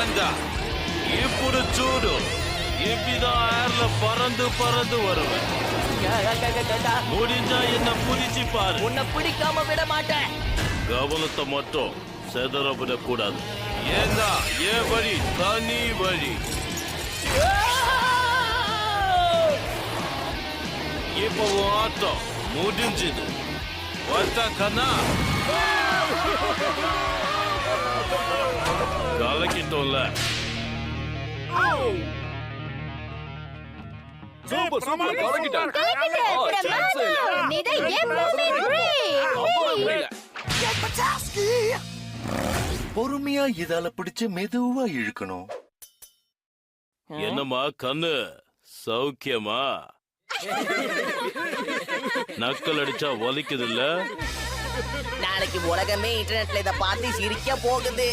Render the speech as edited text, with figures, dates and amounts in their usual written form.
வேண்டாம். ఇప్పుడు చూడు, இப்படிதான் ஏர்ல பறந்து பறந்து வருவேன். முடிஞ்சா என்ன புடிச்சு பாரு. உன்னை பிடிக்காம விட மாட்டேன். கவனத்தை மட்டும் செதற விடக்கூடாது. ஏன்னா என் வழி தனி வழி. இப்போ உன் ஆட்டம் முடிஞ்சது. வந்தா கண்ணா, கலக்கிட்டோம்ல. பொறுமையா இதால பிடிச்சு மெதுவா இழுக்கணும். என்னம்மா கண்ணு, சௌக்கியமா? நக்கல் அடிச்சா வலிக்குது இல்ல? நாளைக்கு உலகமே இன்டர்நெட்ல இத பார்த்து சிரிக்க போகுது.